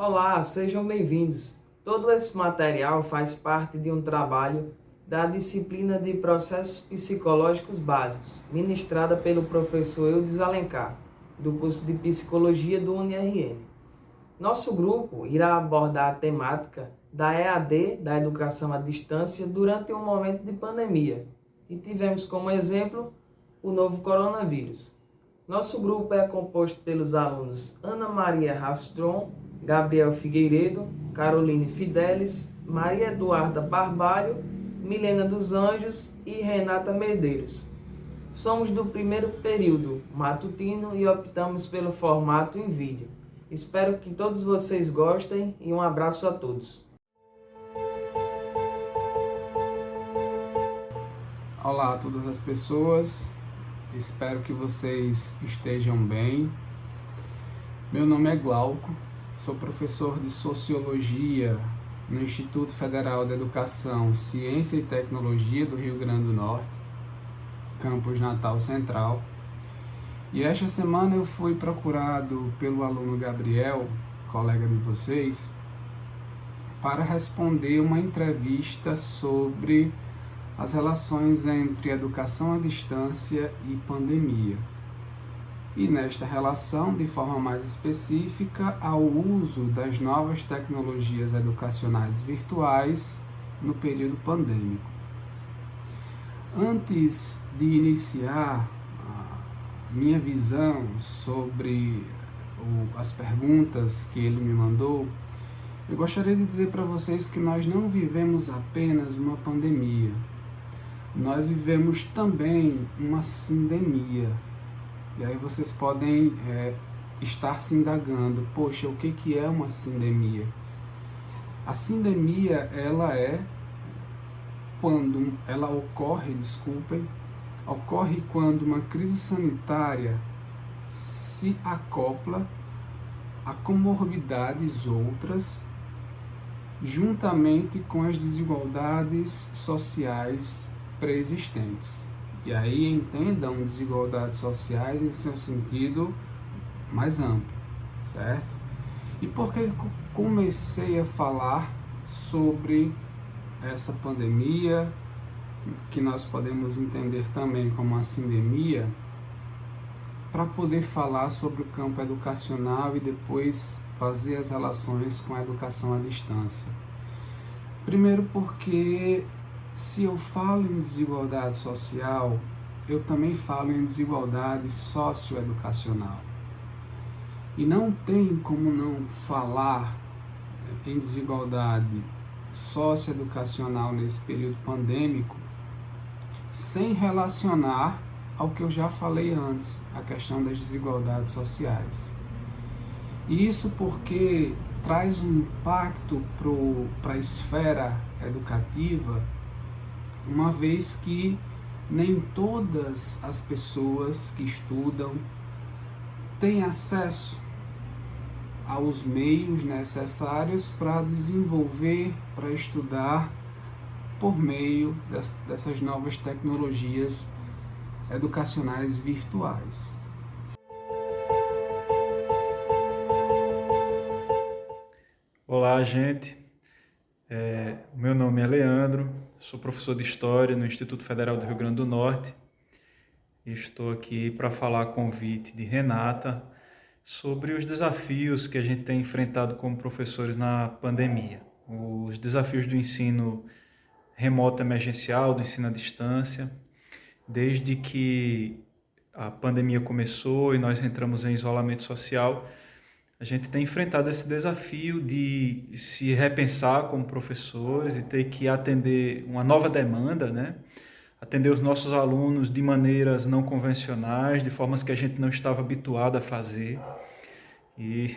Olá, sejam bem-vindos. Todo esse material faz parte de um trabalho da disciplina de Processos Psicológicos Básicos, ministrada pelo professor Eudes Alencar, do curso de Psicologia do UniRN. Nosso grupo irá abordar a temática da EAD, da educação à distância, durante um momento de pandemia, e tivemos como exemplo o novo coronavírus. Nosso grupo é composto pelos alunos Ana Maria Rafstrom, Gabriel Figueiredo, Caroline Fidelis, Maria Eduarda Barbalho, Milena dos Anjos e Renata Medeiros. Somos do primeiro período matutino e optamos pelo formato em vídeo. Espero que todos vocês gostem e um abraço a todos. Olá a todas as pessoas, espero que vocês estejam bem. Meu nome é Glauco, sou professor de Sociologia no Instituto Federal de Educação, Ciência e Tecnologia do Rio Grande do Norte, campus Natal Central. E esta semana eu fui procurado pelo aluno Gabriel, colega de vocês, para responder uma entrevista sobre as relações entre educação à distância e pandemia. E nesta relação, de forma mais específica, ao uso das novas tecnologias educacionais virtuais no período pandêmico. Antes de iniciar a minha visão sobre as perguntas que ele me mandou, eu gostaria de dizer para vocês que nós não vivemos apenas uma pandemia, nós vivemos também uma sindemia. E aí vocês podem estar se indagando, poxa, o que é uma sindemia? A sindemia, ocorre quando uma crise sanitária se acopla a comorbidades outras, juntamente com as desigualdades sociais pré-existentes. E aí entendam desigualdades sociais em seu sentido mais amplo, certo? E por que comecei a falar sobre essa pandemia, que nós podemos entender também como uma sindemia, para poder falar sobre o campo educacional e depois fazer as relações com a educação à distância? Primeiro porque se eu falo em desigualdade social, eu também falo em desigualdade socioeducacional. E não tem como não falar em desigualdade socioeducacional nesse período pandêmico sem relacionar ao que eu já falei antes, a questão das desigualdades sociais. E isso porque traz um impacto para a esfera educativa, uma vez que nem todas as pessoas que estudam têm acesso aos meios necessários para desenvolver, para estudar por meio dessas novas tecnologias educacionais virtuais. Olá, gente. Meu nome é Leandro, sou professor de História no Instituto Federal do Rio Grande do Norte e estou aqui para falar a convite de Renata sobre os desafios que a gente tem enfrentado como professores na pandemia. Os desafios do ensino remoto emergencial, do ensino à distância, desde que a pandemia começou e nós entramos em isolamento social, a gente tem enfrentado esse desafio de se repensar como professores e ter que atender uma nova demanda, né? Atender os nossos alunos de maneiras não convencionais, de formas que a gente não estava habituado a fazer. E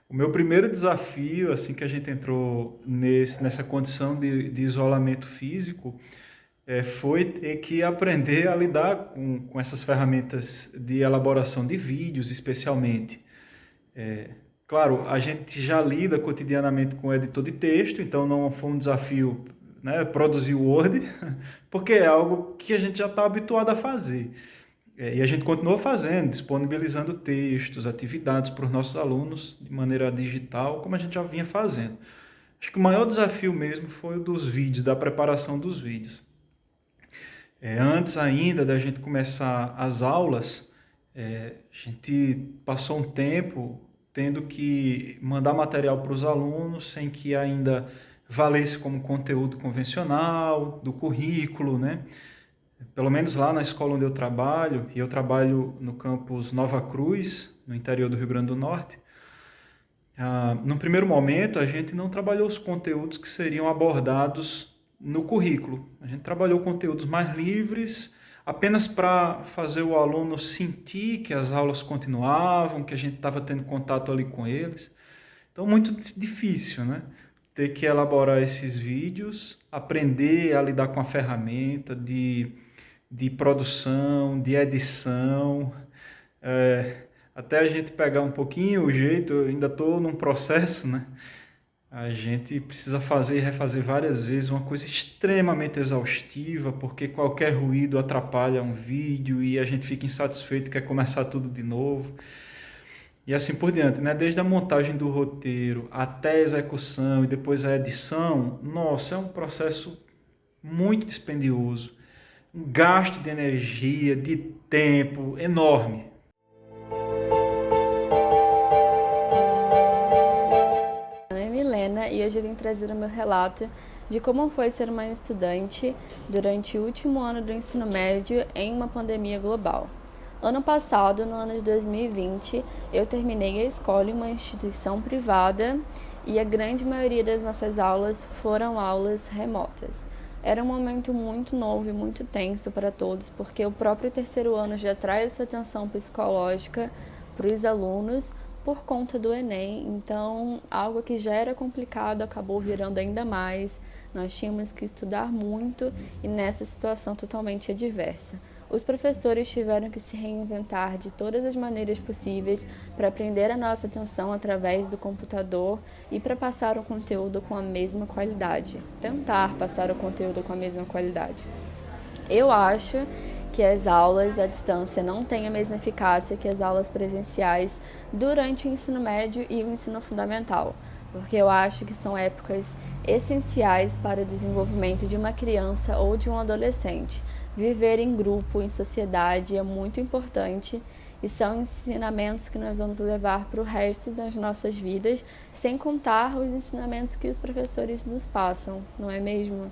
o meu primeiro desafio, assim que a gente entrou nessa condição de isolamento físico, foi ter que aprender a lidar com essas ferramentas de elaboração de vídeos, especialmente. Claro, a gente já lida cotidianamente com o editor de texto, então não foi um desafio, né, produzir o Word, porque é algo que a gente já está habituado a fazer. E a gente continuou fazendo, disponibilizando textos, atividades para os nossos alunos de maneira digital, como a gente já vinha fazendo. Acho que o maior desafio mesmo foi o dos vídeos, da preparação dos vídeos. Antes ainda da gente começar as aulas, a gente passou um tempo tendo que mandar material para os alunos sem que ainda valesse como conteúdo convencional, do currículo, né? Pelo menos lá na escola onde eu trabalho, e eu trabalho no campus Nova Cruz, no interior do Rio Grande do Norte, no primeiro momento a gente não trabalhou os conteúdos que seriam abordados no currículo. A gente trabalhou conteúdos mais livres, apenas para fazer o aluno sentir que as aulas continuavam, que a gente estava tendo contato ali com eles. Então, muito difícil, né? Ter que elaborar esses vídeos, aprender a lidar com a ferramenta de produção, de edição, até a gente pegar um pouquinho o jeito, eu ainda estou num processo, né? A gente precisa fazer e refazer várias vezes, uma coisa extremamente exaustiva, porque qualquer ruído atrapalha um vídeo e a gente fica insatisfeito, quer começar tudo de novo. E assim por diante, né? Desde a montagem do roteiro até a execução e depois a edição, nossa, é um processo muito dispendioso, um gasto de energia, de tempo enorme. Meu nome é Milena e hoje eu vim trazer o meu relato de como foi ser uma estudante durante o último ano do ensino médio em uma pandemia global. Ano passado, no ano de 2020, eu terminei a escola em uma instituição privada e a grande maioria das nossas aulas foram aulas remotas. Era um momento muito novo e muito tenso para todos, porque o próprio terceiro ano já traz essa tensão psicológica para os alunos por conta do Enem. Então, algo que já era complicado acabou virando ainda mais. Nós tínhamos que estudar muito e nessa situação totalmente adversa. Os professores tiveram que se reinventar de todas as maneiras possíveis para prender a nossa atenção através do computador e para passar o conteúdo com a mesma qualidade. Tentar passar o conteúdo com a mesma qualidade. Eu acho que as aulas à distância não têm a mesma eficácia que as aulas presenciais durante o ensino médio e o ensino fundamental, porque eu acho que são épocas essenciais para o desenvolvimento de uma criança ou de um adolescente. Viver em grupo, em sociedade é muito importante e são ensinamentos que nós vamos levar para o resto das nossas vidas, sem contar os ensinamentos que os professores nos passam, não é mesmo?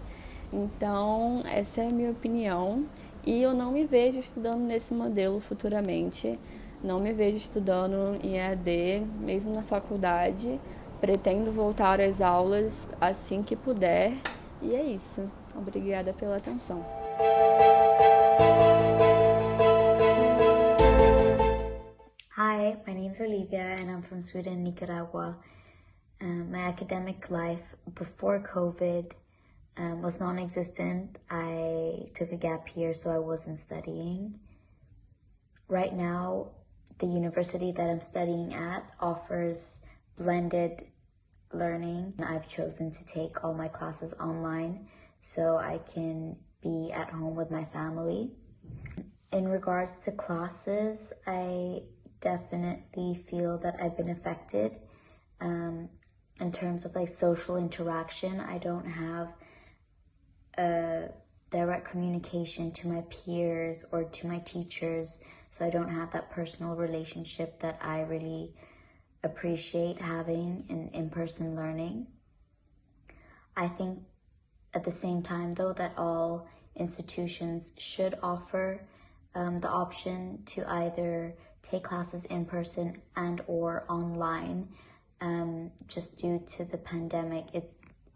Então, essa é a minha opinião e eu não me vejo estudando nesse modelo futuramente, não me vejo estudando em EAD, mesmo na faculdade. Pretendo voltar às aulas assim que puder e é isso. Obrigada pela atenção. Hi, my name's Olivia and I'm from Sweden, Nicaragua. My academic life before COVID was non-existent. I took a gap year, so I wasn't studying. Right now, the university that I'm studying at offers blended learning. I've chosen to take all my classes online so I can be at home with my family. In regards to classes, I definitely feel that I've been affected in terms of like social interaction. I don't have a direct communication to my peers or to my teachers, so I don't have that personal relationship that I really appreciate having in in-person learning. I think at the same time though that all institutions should offer the option to either take classes in person and or online. Just due to the pandemic,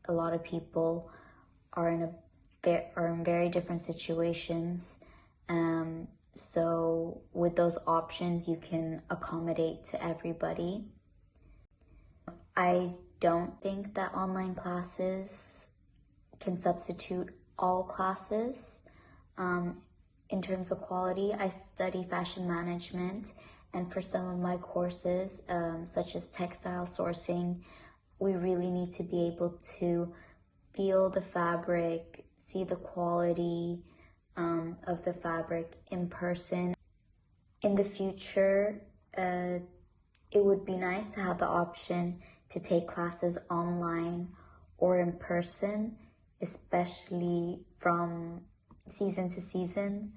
a lot of people are in very different situations. So with those options, you can accommodate to everybody. I don't think that online classes can substitute all classes. In terms of quality, I study fashion management, and for some of my courses, such as textile sourcing, we really need to be able to feel the fabric, see the quality of the fabric in person. in the future, it would be nice to have the option to take classes online or in person, especially from season to season,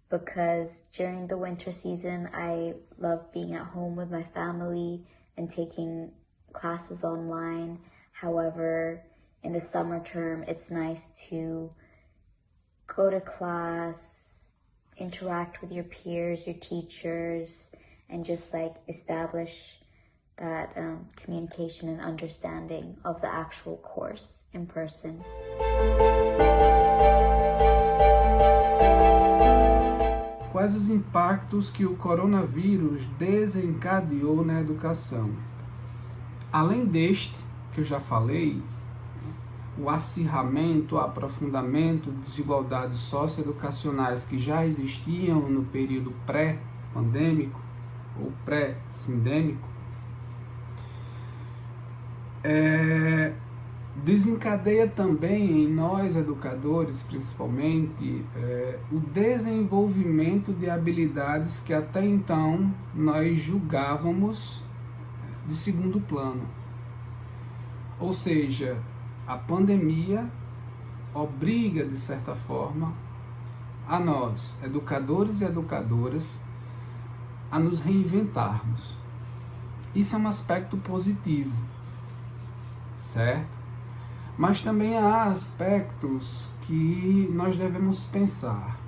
because during the winter season, I love being at home with my family and taking classes online. However, in the summer term, it's nice to go to class, interact with your peers, your teachers, and just like establish that communication and understanding of the actual course in person. Quais os impactos que o coronavírus desencadeou na educação? Além deste, que eu já falei, o acirramento, o aprofundamento de desigualdades socioeducacionais que já existiam no período pré-pandêmico ou pré-sindêmico, desencadeia também em nós, educadores, principalmente, o desenvolvimento de habilidades que até então nós julgávamos de segundo plano. Ou seja, a pandemia obriga, de certa forma, a nós, educadores e educadoras, a nos reinventarmos. Isso é um aspecto positivo, certo? Mas também há aspectos que nós devemos pensar.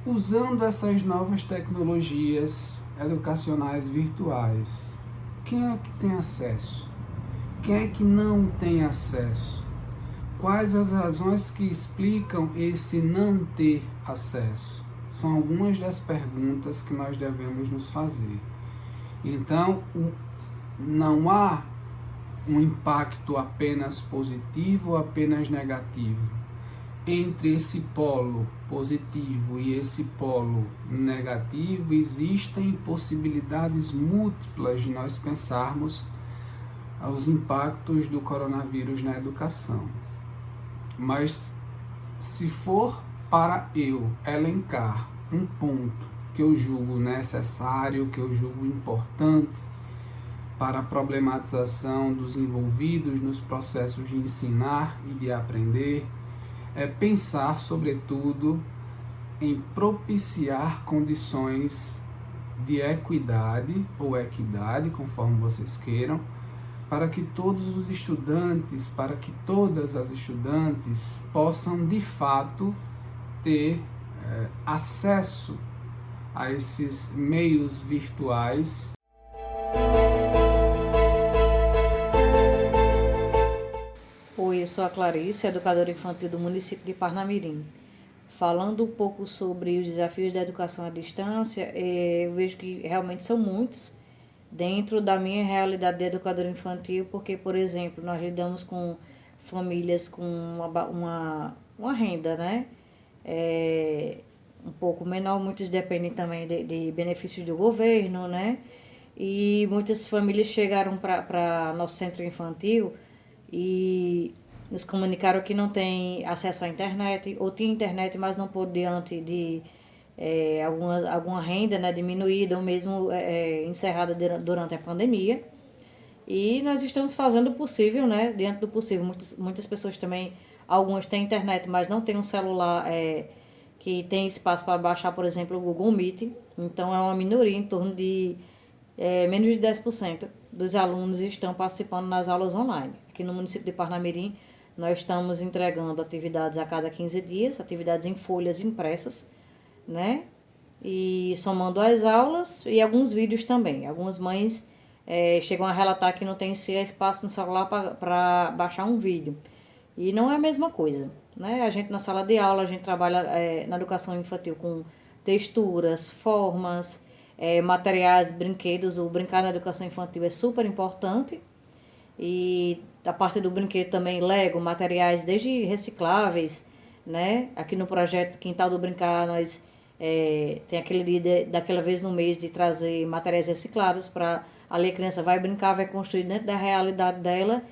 Usando essas novas tecnologias educacionais virtuais, quem é que tem acesso? Quem é que não tem acesso? Quais as razões que explicam esse não ter acesso? São algumas das perguntas que nós devemos nos fazer. Então, não há um impacto apenas positivo ou apenas negativo. Entre esse polo positivo e esse polo negativo, existem possibilidades múltiplas de nós pensarmos os impactos do coronavírus na educação. Mas se for para eu elencar um ponto que eu julgo necessário, que eu julgo importante para a problematização dos envolvidos nos processos de ensinar e de aprender, é pensar, sobretudo, em propiciar condições de equidade ou equidade, conforme vocês queiram, para que todos os estudantes, para que todas as estudantes possam, de fato, ter acesso a esses meios virtuais. Oi, eu sou a Clarice, educadora infantil do município de Parnamirim. Falando um pouco sobre os desafios da educação à distância, eu vejo que realmente são muitos dentro da minha realidade de educadora infantil, porque, por exemplo, nós lidamos com famílias com uma renda, né? Um pouco menor, muitos dependem também de benefícios do governo, né? E muitas famílias chegaram para nosso centro infantil e nos comunicaram que não tem acesso à internet, ou tinha internet, mas não pôde diante de alguma renda, né, diminuída ou mesmo encerrada durante a pandemia. E nós estamos fazendo o possível, né, diante do possível. Muitas pessoas também, algumas têm internet, mas não têm um celular que tem espaço para baixar, por exemplo, o Google Meet. Então é uma minoria, em torno de menos de 10% dos alunos estão participando nas aulas online. Aqui no município de Parnamirim, nós estamos entregando atividades a cada 15 dias, atividades em folhas impressas, né? E somando as aulas e alguns vídeos também. Algumas mães chegam a relatar que não tem espaço no celular para baixar um vídeo. E não é a mesma coisa, né? A gente na sala de aula, a gente trabalha na educação infantil com texturas, formas, materiais, brinquedos. O brincar na educação infantil é super importante. E a parte do brinquedo também, Lego, materiais desde recicláveis, né? Aqui no projeto Quintal do Brincar, nós tem aquele dia daquela vez no mês de trazer materiais reciclados para ali a criança vai brincar, vai construir dentro da realidade dela,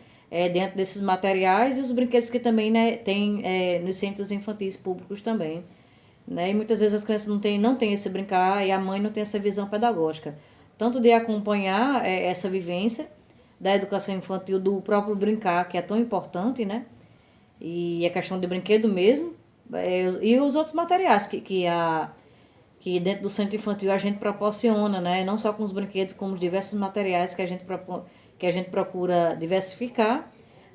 dentro desses materiais, e os brinquedos que também, né, tem nos centros infantis públicos também. né? E muitas vezes as crianças não têm esse brincar e a mãe não tem essa visão pedagógica, tanto de acompanhar essa vivência da educação infantil, do próprio brincar, que é tão importante, né? E a questão de brinquedo mesmo, e os outros materiais que dentro do centro infantil a gente proporciona, né? Não só com os brinquedos, como os diversos materiais que a gente procura diversificar,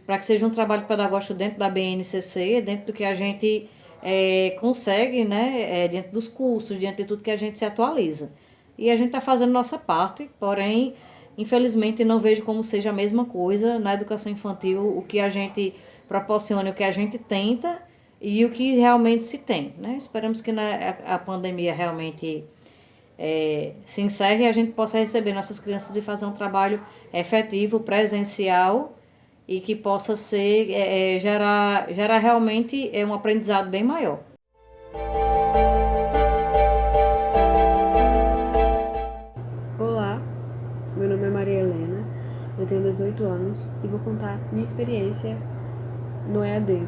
para que seja um trabalho pedagógico dentro da BNCC, dentro do que a gente consegue, né? Dentro dos cursos, diante de tudo que a gente se atualiza. E a gente está fazendo nossa parte, porém, infelizmente, não vejo como seja a mesma coisa na educação infantil, o que a gente proporciona, o que a gente tenta e o que realmente se tem, né? Esperamos que a pandemia realmente se encerre e a gente possa receber nossas crianças e fazer um trabalho efetivo, presencial e que possa gerar realmente um aprendizado bem maior. Olá, meu nome é Maria Helena, eu tenho 18 anos e vou contar minha experiência no EAD.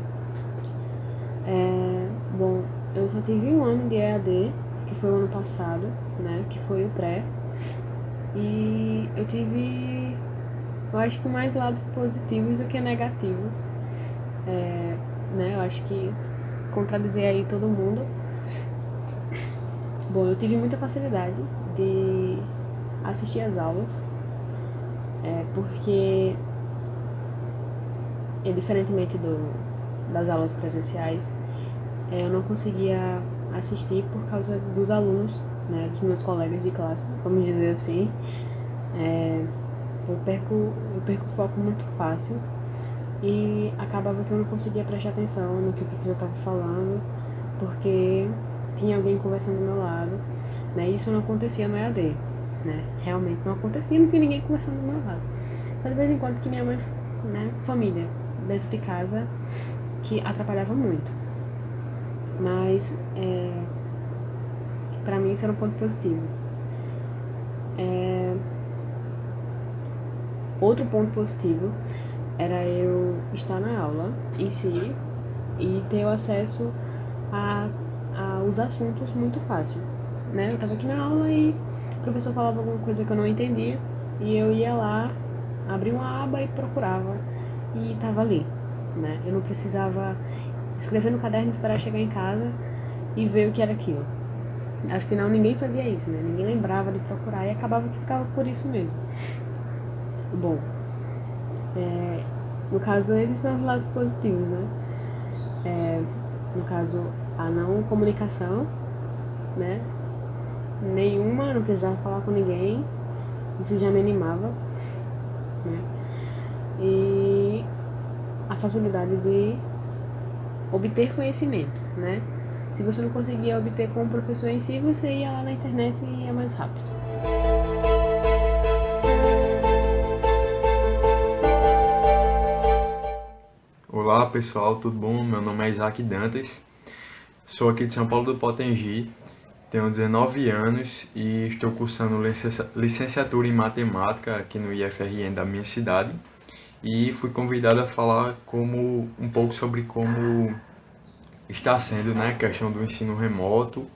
Bom, eu só tive um ano de EAD, que foi o ano passado, né, que foi o pré, e eu acho que mais lados positivos do que negativos, né, eu acho que contradizer aí todo mundo. Bom, eu tive muita facilidade de assistir às aulas, porque, diferentemente das aulas presenciais, eu não conseguia assistir por causa dos alunos, né, dos meus colegas de classe, vamos dizer assim. Eu perco o foco muito fácil e acabava que eu não conseguia prestar atenção no que o professor estava falando, porque tinha alguém conversando do meu lado, né? Isso não acontecia no EAD, né? Realmente não acontecia, não tinha ninguém conversando do meu lado. Só de vez em quando que minha mãe, né, família dentro de casa, que atrapalhava muito. Mas pra mim isso era um ponto positivo. Outro ponto positivo era eu estar na aula em si e ter o acesso aos assuntos muito fácil, né? Eu tava aqui na aula e o professor falava alguma coisa que eu não entendia e eu ia lá, abria uma aba e procurava e tava ali, né? Eu não precisava escrever no caderno, esperar chegar em casa e ver o que era aquilo. Afinal, ninguém fazia isso, né? Ninguém lembrava de procurar e acabava que ficava por isso mesmo. Bom, no caso, esses são os lados positivos, né? No caso, a não comunicação, né? Nenhuma, não precisava falar com ninguém, isso já me animava, né? E a facilidade de obter conhecimento, né? Se você não conseguia obter com o professor em si, você ia lá na internet e ia mais rápido. Olá pessoal, tudo bom? Meu nome é Isaac Dantas, sou aqui de São Paulo do Potengi, tenho 19 anos e estou cursando licenciatura em matemática aqui no IFRN da minha cidade e fui convidado a falar um pouco sobre como está sendo, né, a questão do ensino remoto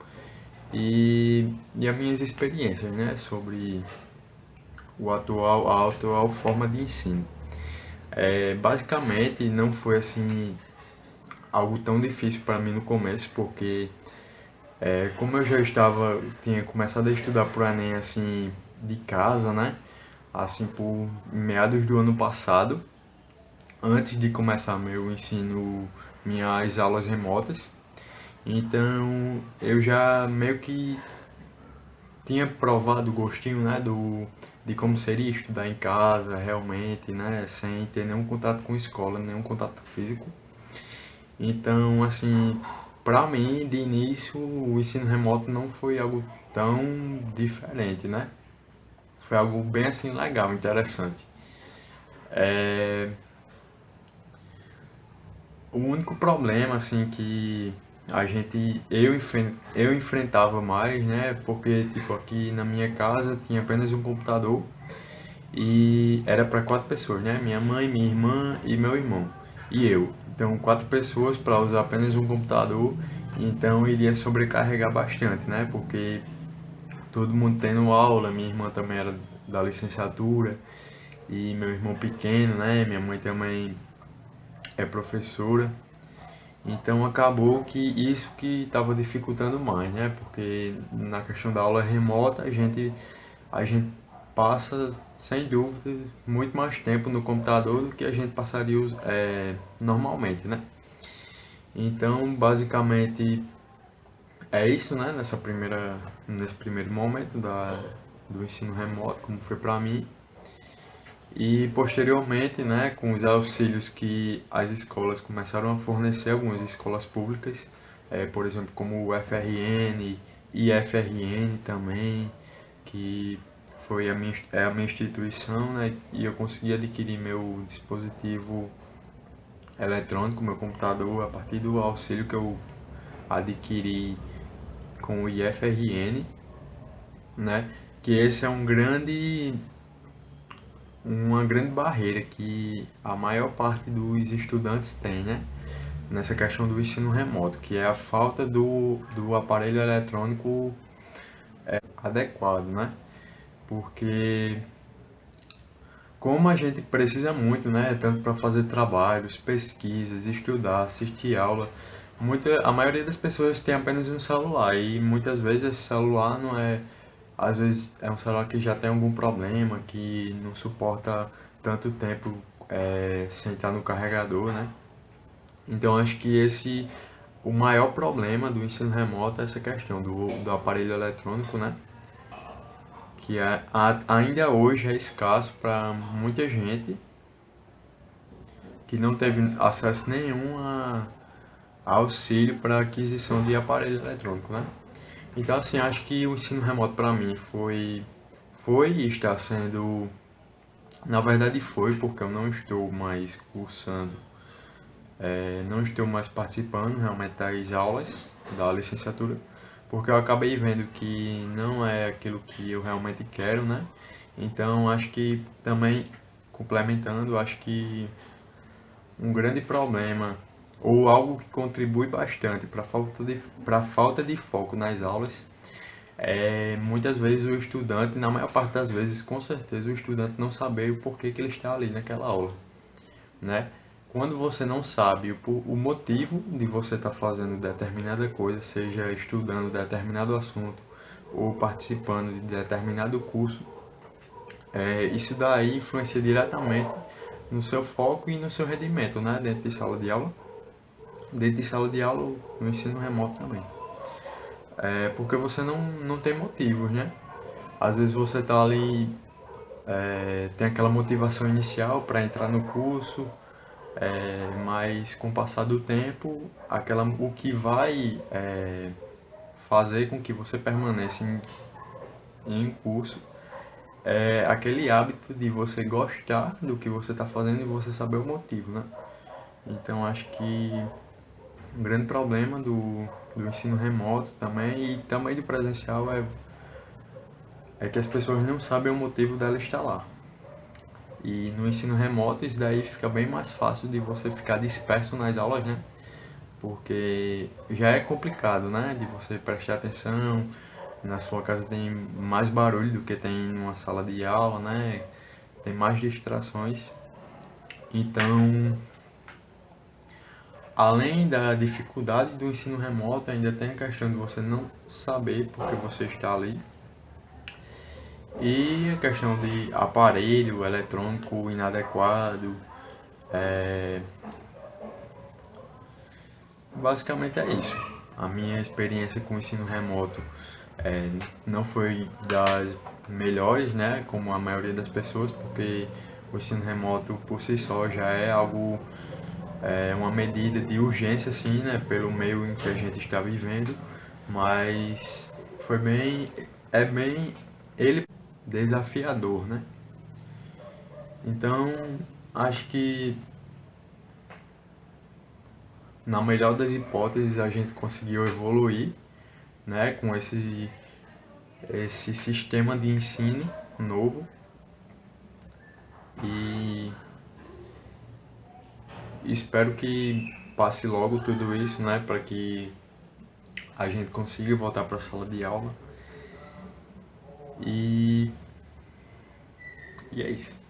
e as minhas experiências, né, sobre a atual forma de ensino. Basicamente não foi assim algo tão difícil para mim no começo, porque como eu tinha começado a estudar pro Enem assim de casa, né, assim por meados do ano passado, antes de começar meu ensino, minhas aulas remotas, então eu já meio que tinha provado o gostinho, né, de como seria estudar em casa realmente, né, sem ter nenhum contato com escola, nenhum contato físico. Então, assim, para mim, de início, o ensino remoto não foi algo tão diferente, né? Foi algo bem assim legal, interessante. O único problema assim que eu enfrentava mais, né, porque tipo aqui na minha casa tinha apenas um computador e era para 4 pessoas, né, minha mãe, minha irmã e meu irmão e eu. Então 4 pessoas para usar apenas um computador então iria sobrecarregar bastante, né? Porque todo mundo tendo aula, minha irmã também era da licenciatura e meu irmão pequeno, né? Minha mãe também é professora. Então acabou que isso que estava dificultando mais, né? Porque na questão da aula remota a gente passa sem dúvida muito mais tempo no computador do que a gente passaria normalmente, né? Então basicamente é isso, né? Nesse primeiro momento do ensino remoto, como foi para mim. E posteriormente, né, com os auxílios que as escolas começaram a fornecer, algumas escolas públicas, por exemplo, como o FRN, IFRN também, que foi a minha instituição, né, e eu consegui adquirir meu dispositivo eletrônico, meu computador, a partir do auxílio que eu adquiri com o IFRN, né, que esse é uma grande barreira que a maior parte dos estudantes tem, né? Nessa questão do ensino remoto, que é a falta do aparelho eletrônico adequado, né? Porque como a gente precisa muito, né? Tanto para fazer trabalhos, pesquisas, estudar, assistir aula, a maioria das pessoas tem apenas um celular e muitas vezes esse celular não é. Às vezes é um celular que já tem algum problema, que não suporta tanto tempo sem estar no carregador, né? Então acho que o maior problema do ensino remoto é essa questão do aparelho eletrônico, né? Que ainda hoje é escasso para muita gente que não teve acesso nenhum a auxílio para aquisição de aparelho eletrônico, né? Então assim, acho que o ensino remoto para mim foi e está sendo, na verdade foi, porque eu não estou mais cursando, não estou mais participando realmente das aulas da licenciatura, porque eu acabei vendo que não é aquilo que eu realmente quero, né? Então acho que também, complementando, acho que um grande problema ou algo que contribui bastante para a falta de foco nas aulas muitas vezes o estudante, na maior parte das vezes, com certeza, o estudante não saber o porquê que ele está ali naquela aula, né? Quando você não sabe o motivo de você estar fazendo determinada coisa, seja estudando determinado assunto ou participando de determinado curso, isso daí influencia diretamente no seu foco e no seu rendimento, né? Dentro de sala de aula, no ensino remoto também. Porque você não tem motivos, né? Às vezes você tá ali, tem aquela motivação inicial para entrar no curso, mas com o passar do tempo, o que vai fazer com que você permaneça em um curso é aquele hábito de você gostar do que você está fazendo e você saber o motivo, né? Então acho que um grande problema do ensino remoto também e também do presencial é que as pessoas não sabem o motivo dela estar lá. E no ensino remoto isso daí fica bem mais fácil de você ficar disperso nas aulas, né? Porque já é complicado, né? De você prestar atenção, na sua casa tem mais barulho do que tem numa sala de aula, né? Tem mais distrações. Então, além da dificuldade do ensino remoto, ainda tem a questão de você não saber porque você está ali. E a questão de aparelho eletrônico inadequado. Basicamente é isso. A minha experiência com o ensino remoto não foi das melhores, né? Como a maioria das pessoas, porque o ensino remoto por si só já é algo, uma medida de urgência, assim, né? Pelo meio em que a gente está vivendo. Mas ele desafiador, né? Então, acho que na melhor das hipóteses a gente conseguiu evoluir, né, com esse sistema de ensino novo e espero que passe logo tudo isso, né, para que a gente consiga voltar para a sala de aula. E é isso.